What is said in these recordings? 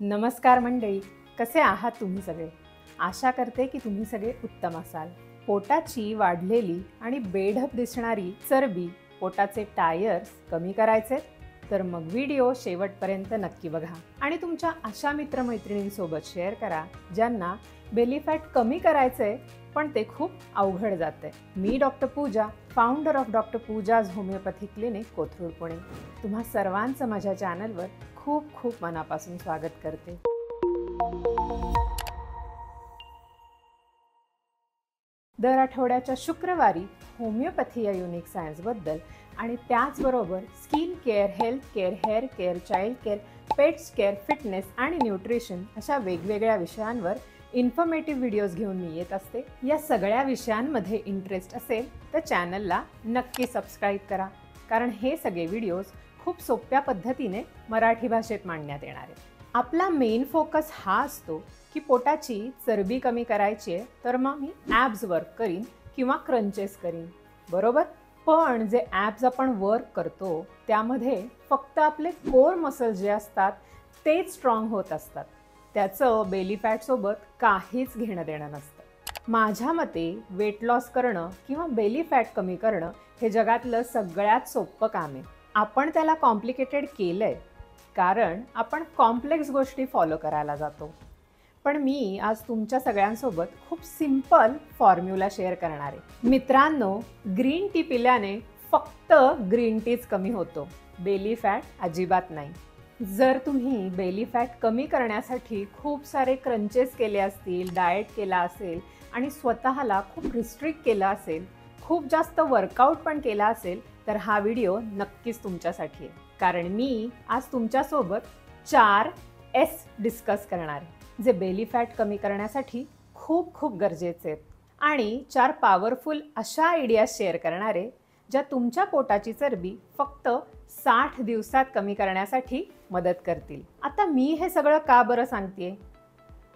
नमस्कार मंडळी, कसे आहात तुम्ही सगळे? आशा करते की तुम्ही सगळे उत्तम असाल. पोटाची वाढलेली आणि बेढप दिसणारी चरबी, पोटाचे टायर्स कमी करायचे तर मग व्हिडिओ शेवटपर्यंत नक्की बघा आणि तुमच्या अशा मित्रमैत्रिणींसोबत शेअर करा ज्यांना बेली फॅट कमी करायचे पण ते खूप अवघड जाते. मी doctor Pooja, founder of doctor Pooja's homeopathy clinic, Kothrud, Pune. तुम्हा सर्वांचं माझ्या चॅनलवर खूप खूप मनापासून स्वागत करते. दर आठवड्याच्या शुक्रवारी होमिओपॅथी या युनिक सायन्सबद्दल आणि त्याचबरोबर skin care, health care, hair care, child care, pets care, fitness आणि न्यूट्रिशन अशा वेगवेगळ्या विषयांवर इन्फॉर्मेटिव्ह व्हिडिओज घेऊन मी येत असते. या सगळ्या विषयांमध्ये इंटरेस्ट असेल तर चॅनलला नक्की सबस्क्राईब करा, कारण हे सगळे व्हिडिओज खूप सोप्या पद्धतीने मराठी भाषेत मांडण्यात येणार आहेत. आपला मेन फोकस हा असतो की पोटाची चरबी कमी करायची आहे तर मग मी ॲब्स वर्क करीन किंवा क्रंचेस करीन, बरोबर? पण जे ॲब्स आपण वर्क करतो त्यामध्ये फक्त आपले कोर मसल्स जे असतात तेच स्ट्रॉंग होत असतात. त्याचं बेली फॅटसोबत काहीच घेणं देणं नसतं. माझ्या मते वेट लॉस करणं किंवा बेली फॅट कमी करणं हे जगातलं सगळ्यात सोपं काम आहे. आपण त्याला कॉम्प्लिकेटेड केलंय कारण आपण कॉम्प्लेक्स गोष्टी फॉलो करायला जातो. पण मी आज तुमच्या सगळ्यांसोबत खूप सिंपल फॉर्म्युला शेअर करणार आहे. मित्रांनो, ग्रीन टी पिल्याने फक्त ग्रीन टीच कमी होतो, बेली फॅट अजिबात नाही. जर तुम्ही बेली फॅट कमी करण्यासाठी खूप सारे क्रंचेस केले असतील, डाएट केला असेल आणि स्वतःला खूप रिस्ट्रिक्ट केलं असेल, खूप जास्त वर्कआउट पण केला असेल तर हा व्हिडिओ नक्कीच तुमच्यासाठी आहे. कारण मी आज तुमच्यासोबत 4 S डिस्कस करणार आहे जे बेली फॅट कमी करण्यासाठी खूप खूप गरजेचे आहेत आणि 4 पॉवरफुल अशा आयडियाज शेअर करणार आहे ज्या तुमच्या पोटाची चरबी फक्त 60 दिवसात कमी करण्यासाठी मदत करतील. आता मी हे सगळं का बरं सांगतेय?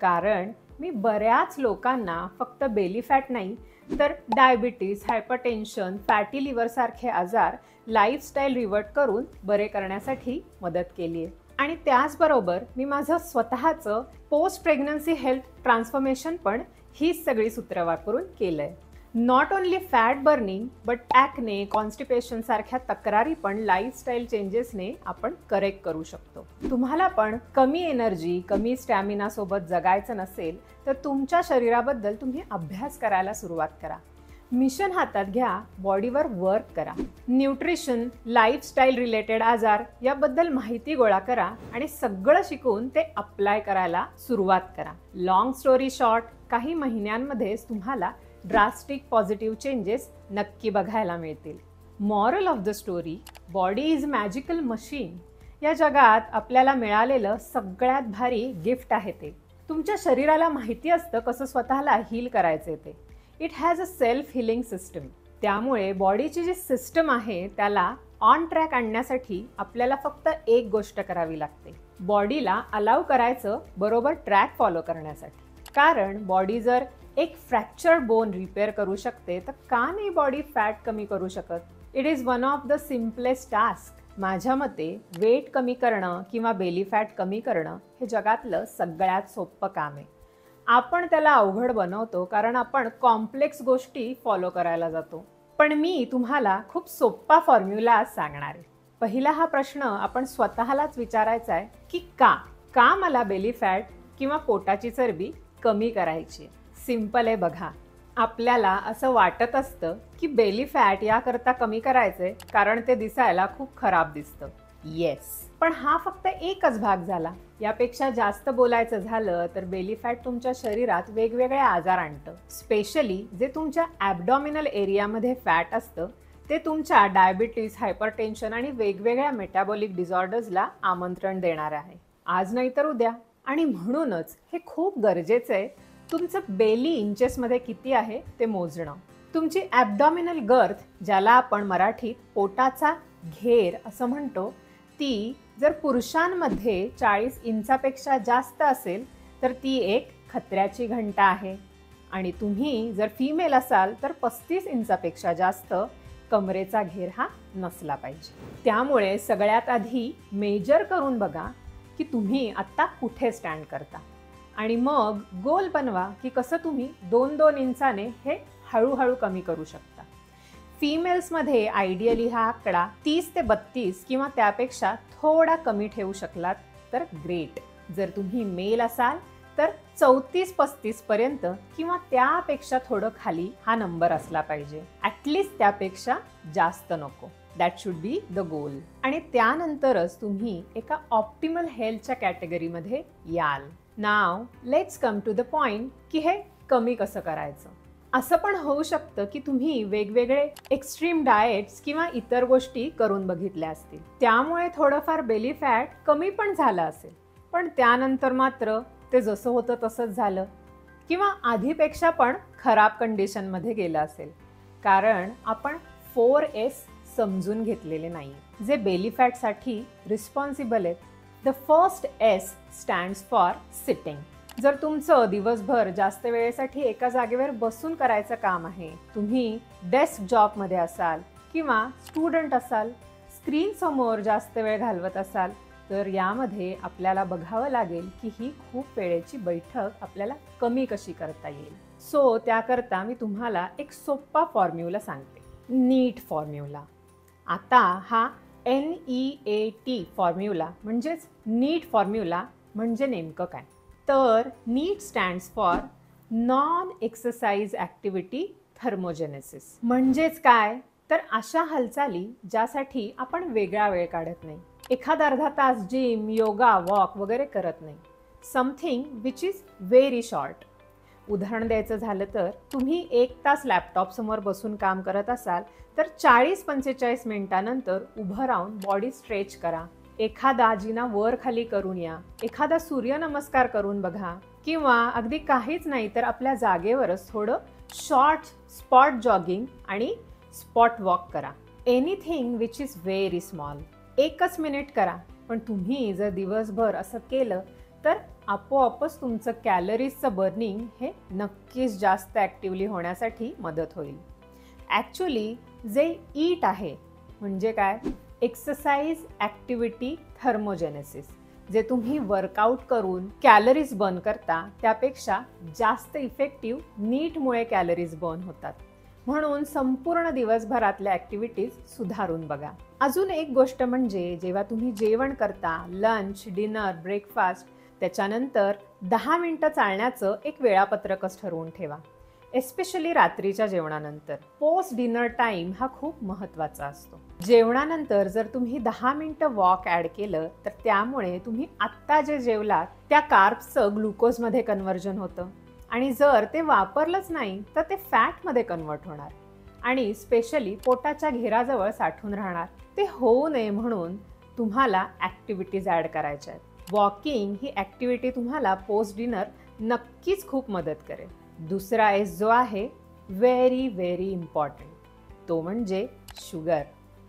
कारण मी बऱ्याच लोकांना फक्त बेली फॅट नाही तर डायबिटीज, हायपरटेन्शन, फॅटी लिव्हर सारखे आजार लाईफस्टाईल रिव्हर्ट करून बरे करण्यासाठी मदत केली आहे. आणि त्याचबरोबर मी माझं स्वतःचं पोस्ट प्रेग्नन्सी हेल्थ ट्रान्सफॉर्मेशन पण हीच सगळी सूत्र वापरून केलं आहे. Not only fat burning but acne, constipation सारख्या तक्रारी पण लाईफस्टाईल चेंजेसने आपण करेक्ट करू शकतो. तुम्हाला पण कमी एनर्जी, कमी स्टॅमिना सोबत जगायचं नसेल तर तुमच्या शरीराबद्दल तुम्ही अभ्यास करायला सुरुवात करा. मिशन हातात घ्या, बॉडीवर वर्क करा. न्यूट्रिशन, लाईफस्टाईल रिलेटेड आजार याबद्दल माहिती गोळा करा आणि सगळं शिकून ते अप्लाय करायला सुरुवात करा. लॉंग स्टोरी शॉर्ट, काही महिन्यांमध्येच तुम्हाला ड्रास्टिक पॉझिटिव्ह चेंजेस नक्की बघायला मिळतील. Moral of the story, body is magical machine. या जगात आपल्याला मिळालेलं सगळ्यात भारी गिफ्ट आहे ते. तुमच्या शरीराला माहिती असतं कसं स्वतःला हील करायचे ते. It has a self healing system. त्यामुळे बॉडीची जी सिस्टम आहे त्याला ऑन ट्रॅक आणण्यासाठी आपल्याला फक्त एक गोष्ट करावी लागते, बॉडीला अलाव करायचं बरोबर ट्रॅक फॉलो करण्यासाठी. कारण बॉडी जर एक फ्रॅक्चर्ड बोन रिपेअर करू शकते तर का नाही बॉडी फॅट कमी करू शकत? It is one of the simplest task. माझ्या मते वेट कमी करणं किंवा बेली फॅट कमी करणं हे जगातलं सगळ्यात सोपं काम आहे. आपण त्याला अवघड बनवतो कारण आपण कॉम्प्लेक्स गोष्टी फॉलो करायला जातो. पण मी तुम्हाला खूप सोपा फॉर्म्युला आज सांगणार आहे. पहिला हा प्रश्न आपण स्वतःलाच विचारायचा आहे की का मला बेली फॅट किंवा पोटाची चरबी कमी करायची? सिंपल आहे बघा. आपल्याला असं वाटत असतं की बेली फॅट याकरता कमी करायचंय कारण ते दिसायला खूप खराब दिसतं. येस, पण हा फक्त एकच भाग झाला. यापेक्षा जास्त बोलायचं झालं तर बेली फॅट तुमच्या शरीरात वेगवेगळे आजार आणतं. स्पेशली जे तुमच्या ॲबडॉमिनल एरियामध्ये फॅट असतं ते तुमच्या डायबिटीज, हायपरटेन्शन आणि वेगवेगळ्या मेटाबॉलिक डिसऑर्डर्सला आमंत्रण देणार आहे, आज नाही तर उद्या. आणि म्हणूनच हे खूप गरजेचं आहे तुमचं बेली इंचेसमध्ये किती आहे ते मोजणं. तुमची ॲबडॉमिनल गर्थ, ज्याला आपण मराठीत पोटाचा घेर असं म्हणतो, ती जर पुरुषांमध्ये 40 इंचापेक्षा जास्त असेल तर ती एक खतऱ्याची घंटा आहे. आणि तुम्ही जर फिमेल असाल तर 35 इंचापेक्षा जास्त कमरेचा घेर हा नसला पाहिजे. त्यामुळे सगळ्यात आधी मेजर करून बघा की तुम्ही आत्ता कुठे स्टँड करता आणि मग गोल बनवा की कसं तुम्ही 2-2 इंचाने हे हळूहळू कमी करू शकता. फिमेल्समध्ये आयडियली हा आकडा 30 ते 32 किंवा त्यापेक्षा थोडा कमी ठेवू शकलात तर ग्रेट. जर तुम्ही मेल असाल तर 34-35 पर्यंत किंवा त्यापेक्षा थोडं खाली हा नंबर असला पाहिजे. ॲटलिस्ट त्यापेक्षा जास्त नको. That should be the goal. आणि त्यानंतरच तुम्ही एका ऑप्टिमल हेल्थच्या कॅटेगरीमध्ये याल. नाव let's come to the point की हे कमी कसं करायचं. असं पण होऊ शकतं की तुम्ही वेगवेगळे एक्स्ट्रीम डाएट्स किंवा इतर गोष्टी करून बघितल्या असतील. त्यामुळे थोडंफार बेली फॅट कमी पण झालं असेल, पण त्यानंतर मात्र ते जसं होतं तसंच झालं किंवा आधीपेक्षा पण खराब कंडिशनमध्ये गेलं असेल, कारण आपण 4S समजून घेतलेले नाही जे बेली फॅटसाठी रिस्पॉन्सिबल आहेत. The first S stands for sitting. जर तुमचं दिवसभर जास्त वेळेसाठी एका जागेवर बसून करायचं काम आहे, तुम्ही डेस्क जॉबमध्ये असाल किंवा स्टुडंट असाल, स्क्रीन समोर जास्त वेळ घालवत असाल, तर यामध्ये आपल्याला बघावं लागेल की ही खूप वेळेची बैठक आपल्याला कमी कशी करता येईल. सो त्याकरता मी तुम्हाला एक सोपा फॉर्म्युला सांगते, नीट फॉर्म्युला. आता हा NEAT फॉर्म्युला म्हणजेच नीट फॉर्म्युला म्हणजे नेमकं काय, तर NEAT stands for non exercise activity thermogenesis. म्हणजेच काय, तर अशा हालचाली ज्यासाठी आपण वेगळा वेळ काढत नाही, एखादा अर्धा तास जिम, योगा, वॉक वगैरे करत नाही. Something which is very short. उदाहरण द्यायचं झालं तर तुम्ही 1 तास लॅपटॉप समोर बसून काम करत असाल तर 40-45 मिनिटानंतर उभं राहून बॉडी स्ट्रेच करा. एखादा जिना वर खाली करून या, एखादा सूर्यनमस्कार करून बघा किंवा अगदी काहीच नाही तर आपल्या जागेवरच थोडं शॉर्ट स्पॉट जॉगिंग आणि स्पॉट वॉक करा. Anything which is very small. 1 minute करा, पण तुम्ही जर दिवसभर असं केलं तर आपोआपच तुमचं कॅलरीजचं बर्निंग हे नक्कीच जास्त ॲक्टिव्हली होण्यासाठी मदत होईल. ॲक्च्युली जे ईट आहे म्हणजे काय, एक्सरसाइज ॲक्टिव्हिटी थर्मोजेनेसिस. जे तुम्ही वर्कआउट करून कॅलरीज बर्न करता त्यापेक्षा जास्त इफेक्टिव्ह नीटमुळे कॅलरीज बर्न होतात. म्हणून संपूर्ण दिवसभरातल्या ॲक्टिव्हिटीज सुधारून बघा. अजून एक गोष्ट म्हणजे जेव्हा तुम्ही जेवण करता, लंच, डिनर, ब्रेकफास्ट, त्याच्यानंतर 10 मिनिटं चालण्याचं एक वेळापत्रकच ठरवून ठेवा. एस्पेशली रात्रीच्या जेवणानंतर. पोस्ट डिनर टाईम हा खूप महत्त्वाचा असतो. जेवणानंतर जर तुम्ही 10 मिनिटं वॉक ॲड केलं तर त्यामुळे तुम्ही आत्ता जे जेवलात त्या कार्ब्सचं ग्लुकोजमध्ये कन्व्हर्जन होतं आणि जर ते वापरलंच नाही तर ते फॅटमध्ये कन्वर्ट होणार आणि स्पेशली पोटाच्या घेराजवळ साठून राहणार. ते होऊ नये म्हणून तुम्हाला ॲक्टिव्हिटीज ॲड करायच्या आहेत. वॉकिंग ही ॲक्टिव्हिटी तुम्हाला पोस्ट डिनर नक्कीच खूप मदत करेल. दुसरा S जो आहे व्हेरी व्हेरी इम्पॉर्टंट, तो म्हणजे sugar.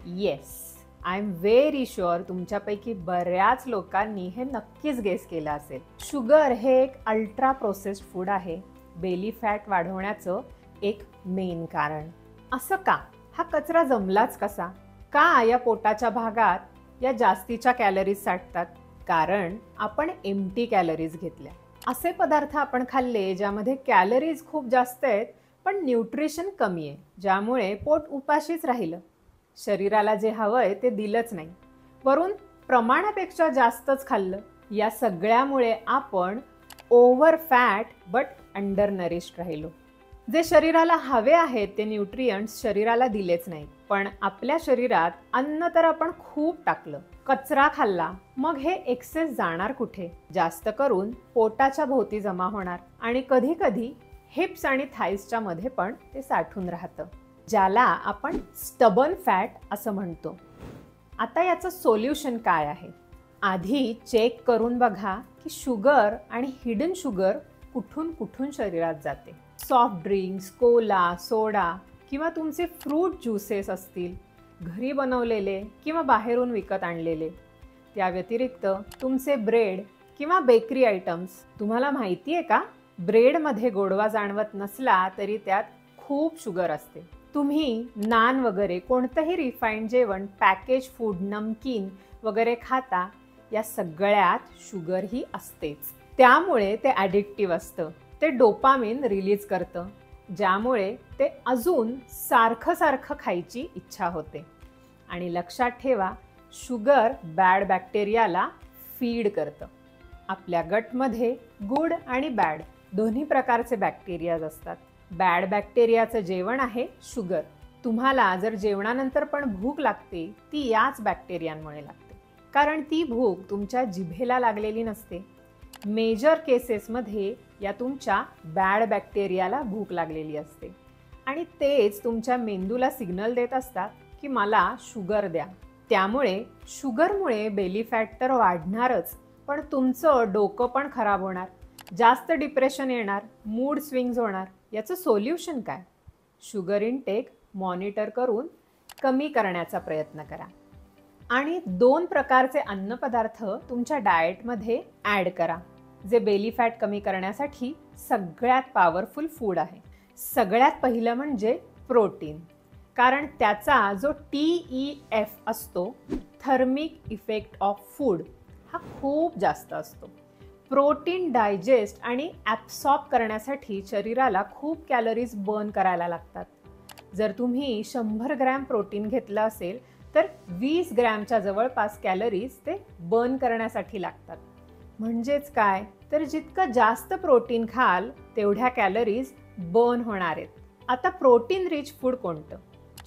Yes, I am very sure तुमच्यापैकी बऱ्याच लोकांनी हे नक्कीच गेस केलं असेल. शुगर हे एक अल्ट्रा प्रोसेस्ड फूड आहे, बेली फॅट वाढवण्याचं एक मेन कारण. असं का? हा कचरा जमलाच कसा? का या पोटाच्या भागात या जास्तीच्या कॅलरीज साठतात? कारण आपण एम्प्टी कॅलरीज घेतल्या. असे पदार्थ आपण खाल्ले ज्यामध्ये कॅलरीज खूप जास्त आहेत पण न्यूट्रिशन कमी आहे, ज्यामुळे पोट उपाशीच राहिलं. शरीराला जे हवंय ते दिलंच नाही, वरून प्रमाणापेक्षा जास्तच खाल्लं. या सगळ्यामुळे आपण over fat but under nourished राहिलो. जे शरीराला हवे आहेत ते न्यूट्रियंट्स शरीराला दिलेच नाहीत. पण आपल्या शरीरात अन्न तर आपण खूप टाकलं, कचरा खाल्ला, मग हे एक्सेस जाणार कुठे? जास्त करून पोटाच्या भोवती जमा होणार आणि कधी कधी हिप्स आणि थाईजच्या मध्ये पण ते साठून राहतं, ज्याला आपण स्टबर्न फॅट असं म्हणतो. आता याचं सोल्युशन काय आहे? आधी चेक करून बघा की शुगर आणि हिडन शुगर कुठून कुठून शरीरात जाते. सॉफ्ट ड्रिंक्स, कोला, सोडा किंवा तुमचे फ्रूट ज्यूसेस असतील, घरी बनवलेले किंवा बाहेरून विकत आणलेले. त्या व्यतिरिक्त तुमचे ब्रेड किंवा बेकरी आयटम्स. तुम्हाला माहिती आहे का, ब्रेडमध्ये गोडवा जाणवत नसला तरी त्यात खूप शुगर असते. तुम्ही नान वगैरे कोणतंही रिफाईंड जेवण, पॅकेज फूड, नमकीन वगैरे खाता, या सगळ्यात शुगर ही असतेच. त्यामुळे ते ॲडिक्टिव्ह असतं. ते डोपामिन रिलीज करतं, ज्यामुळे ते अजून सारखं खायची इच्छा होते. आणि लक्षात ठेवा, शुगर बॅड बॅक्टेरियाला फीड करतं. आपल्या गटमध्ये गुड आणि बॅड दोन्ही प्रकारचे बॅक्टेरियाज असतात. बॅड बॅक्टेरियाचं जेवण आहे शुगर. तुम्हाला जर जेवणानंतर पण भूक लागते, ती याच बॅक्टेरियांमुळे लागते. कारण ती भूक तुमच्या जिभेला लागलेली नसते. मेजर केसेसमध्ये या तुमच्या बॅड बॅक्टेरियाला भूक लागलेली असते आणि तेच तुमच्या मेंदूला सिग्नल देत असतात की मला शुगर द्या. त्यामुळे शुगरमुळे बेली फॅट तर वाढणारच, पण तुमचं डोकं पण खराब होणार, जास्त डिप्रेशन येणार, मूड स्विंग्स होणार. याचं सोल्युशन काय? शुगर इनटेक मॉनिटर करून कमी करण्याचा प्रयत्न करा. आणि 2 प्रकारचे अन्नपदार्थ तुमच्या डाएटमध्ये ॲड करा, जे बेली फॅट कमी करण्यासाठी सगळ्यात पॉवरफुल फूड आहे. सगळ्यात पहिलं म्हणजे प्रोटीन. कारण त्याचा जो TEF असतो, थर्मिक इफेक्ट ऑफ फूड, हा खूप जास्त असतो. प्रोटीन डायजेस्ट आणि ॲब्सॉर्ब करण्यासाठी शरीराला खूप कॅलरीज बर्न करायला लागतात. जर तुम्ही 100 ग्रॅम प्रोटीन घेतलं असेल तर 20 ग्रॅमच्या जवळपास कॅलरीज ते बर्न करण्यासाठी लागतात. म्हणजेच काय, तर जितकं जास्त प्रोटीन खाल तेवढ्या कॅलरीज बर्न होणार आहेत. आता प्रोटीन रिच फूड कोणतं?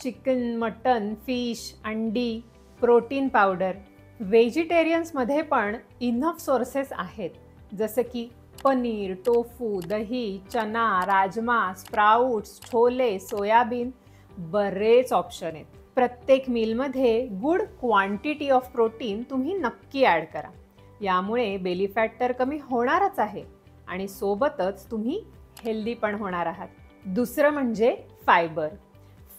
चिकन, मटन, फिश, अंडी, प्रोटीन पावडर. व्हेजिटेरियन्समध्ये पण इनफ सोर्सेस आहेत, जसं की पनीर, टोफू, दही, चना, राजमा, स्प्राउट्स, छोले, सोयाबीन. बरेच ऑप्शन आहेत. प्रत्येक मीलमध्ये गुड क्वांटिटी ऑफ प्रोटीन तुम्ही नक्की ॲड करा. यामुळे बेली फॅट तर कमी होणारच आहे आणि सोबतच तुम्ही हेल्दी पण होणार आहात. दुसरं म्हणजे फायबर.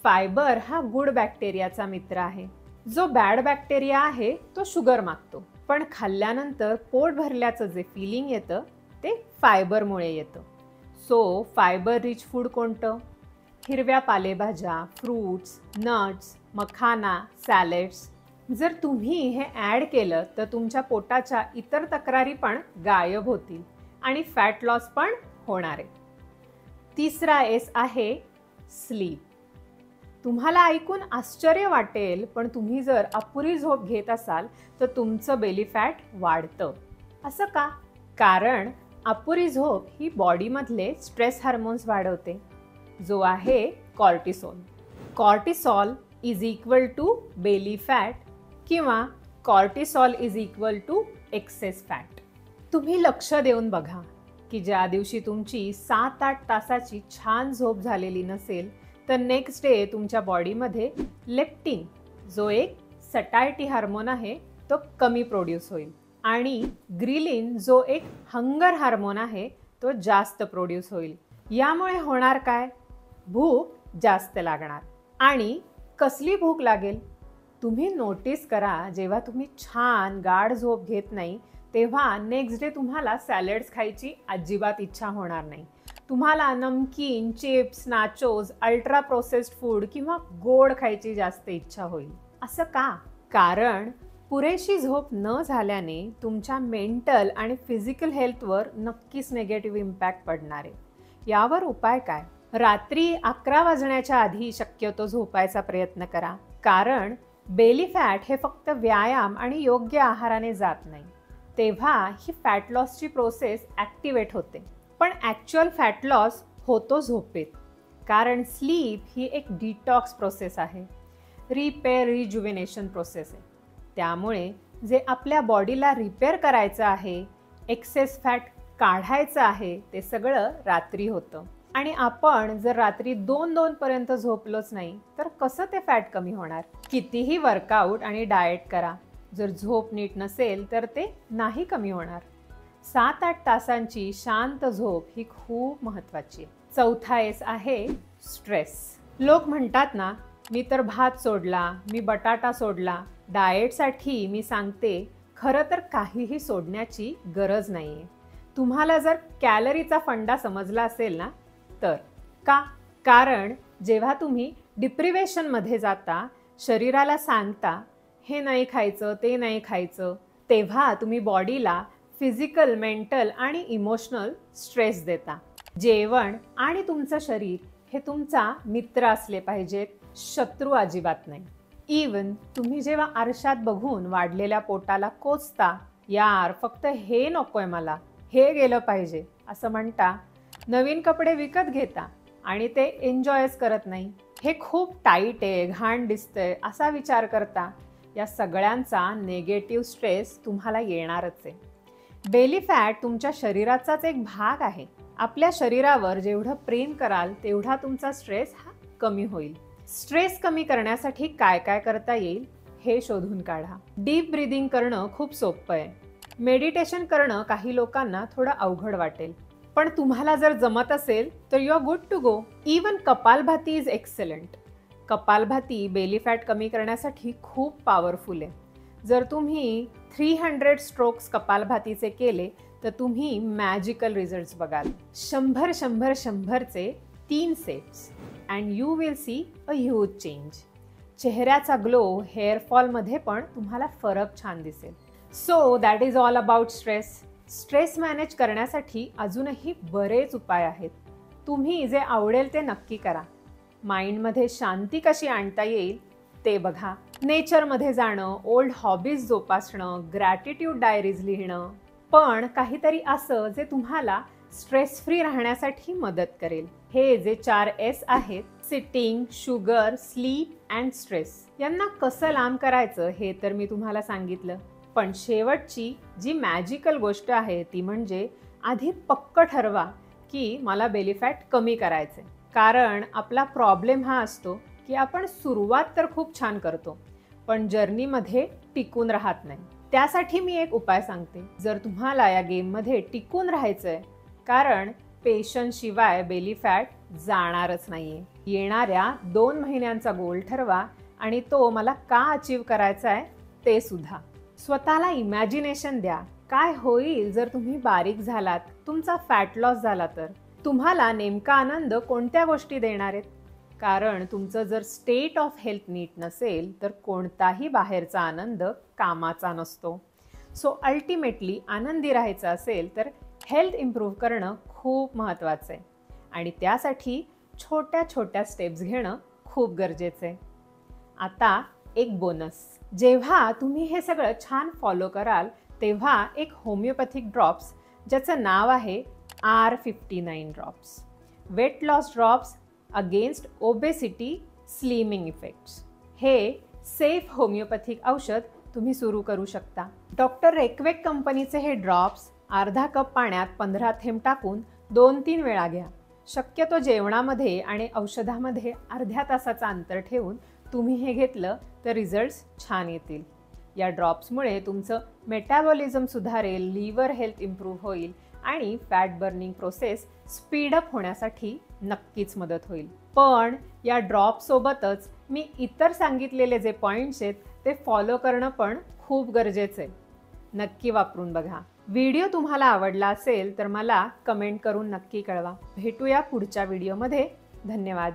फायबर हा गुड बॅक्टेरियाचा मित्र आहे. जो बॅड बॅक्टेरिया आहे तो शुगर मागतो, पण खाल्ल्यानंतर पोट भरल्याचं जे फिलिंग येतं ते फायबरमुळे येतं. सो फायबर रिच फूड कोणतं? हिरव्या पालेभाज्या, फ्रूट्स, नट्स, मखाना, सॅलेड्स. जर तुम्ही हे ॲड केलं तर तुमच्या पोटाच्या इतर तक्रारी पण गायब होतील आणि फॅट लॉस पण होणार आहे. तिसरा एस आहे स्लीप. तुम्हाला ऐकून आश्चर्य वाटेल, पण तुम्ही जर अपुरी झोप घेत असाल तर तुमचं बेली फॅट वाढतं. असं का? कारण अपुरी झोप ही बॉडीमधले स्ट्रेस हार्मोन्स वाढवते, जो आहे cortisol. Cortisol is equal to belly fat किंवा cortisol is equal to excess fat. तुम्ही लक्ष देऊन बघा की ज्या दिवशी तुमची 7-8 तासाची छान झोप झालेली नसेल तर नेक्स्ट डे तुमच्या बॉडीमध्ये लेप्टिन, जो एक सटायटी हार्मोन आहे, तो कमी प्रोड्यूस होईल आणि ग्रिलिन, जो एक हंगर हार्मोन आहे, तो जास्त प्रोड्यूस होईल. यामुळे होणार काय? भूक जास्त लागणार. आणि कसली भूक लागेल? तुम्ही नोटीस करा, जेव्हा तुम्ही छान गाढ झोप घेत नाही तेव्हा नेक्स्ट डे तुम्हाला सॅलड्स खायची अजिबात इच्छा होणार नाही. तुम्हाला नमकीन, chips, nachos, ultra processed food किंवा गोड खायची जास्त इच्छा होईल. असं का? कारण पुरेशी झोप न झाल्याने तुमच्या मेंटल आणि फिजिकल हेल्थवर नक्कीच निगेटिव्ह इम्पॅक्ट पडणार आहे. यावर उपाय काय? रात्री 11 वाजण्याच्या आधी शक्यतो झोपायचा प्रयत्न करा. कारण बेली फॅट हे फक्त व्यायाम आणि योग्य आहाराने जात नाही. तेव्हा ही फॅट लॉसची प्रोसेस ॲक्टिवेट होते. पण ॲक्च्युअल फॅट लॉस होतो झोपेत. कारण स्लीप ही एक डिटॉक्स प्रोसेस आहे, रिपेअर रिज्युविनेशन प्रोसेस आहे. त्यामुळे जे आपल्या बॉडीला रिपेअर करायचं आहे, एक्सेस फॅट काढायचं आहे, ते सगळं रात्री होतं. आणि आपण जर रात्री 2-2 पर्यंत झोपलोच नाही तर कसं ते फॅट कमी होणार? कितीही वर्कआउट आणि डाएट करा, जर झोप नीट नसेल तर ते नाही कमी होणार. 7-8 तासांची शांत झोप ही खूप महत्त्वाची आहे. चौथा एस आहे स्ट्रेस. लोक म्हणतात ना, मी तर भात सोडला, मी बटाटा सोडला. डाएटसाठी मी सांगते, खरं तर काहीही सोडण्याची गरज नाही आहे. तुम्हाला जर कॅलरीचा फंडा समजला असेल ना तर. का? कारण जेव्हा तुम्ही डिप्रिवेशनमध्ये जाता, शरीराला सांगता हे नाही खायचं, ते नाही खायचं, तेव्हा तुम्ही बॉडीला फिजिकल, मेंटल आणि इमोशनल स्ट्रेस देता. जेवण आणि तुमचं शरीर हे तुमचा मित्र असले पाहिजेत, शत्रू अजिबात नाही. इवन तुम्ही जेव्हा आरशात बघून वाढलेल्या पोटाला कोचता, यार फक्त हे नकोय मला, हे गेलं पाहिजे असं म्हणता, नवीन कपडे विकत घेता आणि ते एन्जॉयच करत नाही, हे खूप टाईट आहे, घाण दिसतंय असा विचार करता, या सगळ्यांचा नेगेटिव्ह स्ट्रेस तुम्हाला येणारच आहे. बेली फॅट तुमच्या शरीराचाच एक भाग आहे. आपल्या शरीरावर जेवढं प्रेम कराल तेवढा तुमचा स्ट्रेस हा कमी होईल. स्ट्रेस कमी करण्यासाठी काय काय करता येईल हे शोधून काढा. डीप ब्रीदिंग करणं खूप सोपं आहे. मेडिटेशन करणं काही लोकांना थोडं अवघड वाटेल, पण तुम्हाला जर जमत असेल तर you are good to go. Even Kapalbhati is excellent. Kapalbhati belly fat कमी करण्यासाठी खूप पॉवरफुल आहे. जर तुम्ही 300 स्ट्रोक्स कपालभातीचे केले तर तुम्ही मॅजिकल रिझल्ट्स बघाल. 100-100-100चे 3 sets and you will see a huge change. चेहऱ्याचा ग्लो, हेअरफॉलमध्ये पण तुम्हाला फरक छान दिसेल. So that is all about stress. Stress manage करण्यासाठी अजूनही बरेच उपाय आहेत. तुम्ही जे आवडेल ते नक्की करा. माइंडमध्ये शांती कशी आणता येईल ते बघा. नेचरमध्ये जाणं, ओल्ड हॉबीज जोपासणं, ग्रॅटिट्यूड डायरीज लिहिणं, पण काहीतरी असं जे तुम्हाला स्ट्रेस फ्री राहण्यासाठी मदत करेल. हे जे 4 S आहेत, sitting, sugar, sleep and stress, यांना कसं लांब करायचं हे तर मी तुम्हाला सांगितलं. पण शेवटची जी मॅजिकल गोष्ट आहे ती म्हणजे आधी पक्क ठरवा की मला बेली फॅट कमी करायचे. कारण आपला प्रॉब्लेम हा असतो की आपण सुरुवात तर खूप छान करतो, पण जर्नीमध्ये टिकून राहत नाही. त्यासाठी मी एक उपाय सांगते. जर तुम्हाला या गेममध्ये टिकून राहायचंय, कारण पेशन्स शिवाय बेली फॅट जाणारच नाहीये. येणाऱ्या 2 महिन्यांचा गोल ठरवा आणि तो मला का अचीव्ह करायचा आहे ते सुद्धा. स्वतःला इमॅजिनेशन द्या, काय होईल जर तुम्ही बारीक झालात, तुमचा फॅट लॉस झाला तर. तुम्हाला नेमका आनंद कोणत्या गोष्टी देणार आहेत? कारण तुमचं जर स्टेट ऑफ हेल्थ नीट नसेल तर कोणताही बाहेरचा आनंद कामाचा नसतो. सो अल्टिमेटली आनंदी राहायचं असेल तर हेल्थ इम्प्रूव्ह करणं खूप महत्त्वाचं आहे आणि त्यासाठी छोट्या छोट्या स्टेप्स घेणं खूप गरजेचं आहे. आता एक बोनस. जेव्हा तुम्ही हे सगळं छान फॉलो कराल तेव्हा एक होमिओपॅथिक ड्रॉप्स, ज्याचं नाव आहे R59 drops, weight loss drops against obesity slimming effects, हे सेफ होमिओपॅथिक औषध तुम्ही सुरू करू शकता. डॉक्टर रेकवेक कंपनीचे हे ड्रॉप्स अर्धा कप पाण्यात 15 थेंब टाकून 2-3 वेळा घ्या. शक्यतो जेवणामध्ये आणि औषधामध्ये अर्ध्या तासाचं अंतर ठेवून तुम्ही हे घेतलं तर रिझल्ट्स छान येतील. या ड्रॉप्समुळे तुमचं मेटाबॉलिझम सुधारेल, लिव्हर हेल्थ इम्प्रूव्ह होईल आणि फॅट बर्निंग प्रोसेस स्पीडअप होण्यासाठी नक्कीच मदत होईल. पण या ड्रॉपसोबतच मी इतर सांगितलेले जे पॉईंट्स आहेत ते फॉलो करणं पण खूप गरजेचं आहे. नक्की वापरून बघा. व्हिडिओ तुम्हाला आवडला असेल तर मला कमेंट करून नक्की कळवा. भेटूया पुढच्या व्हिडिओमध्ये. धन्यवाद.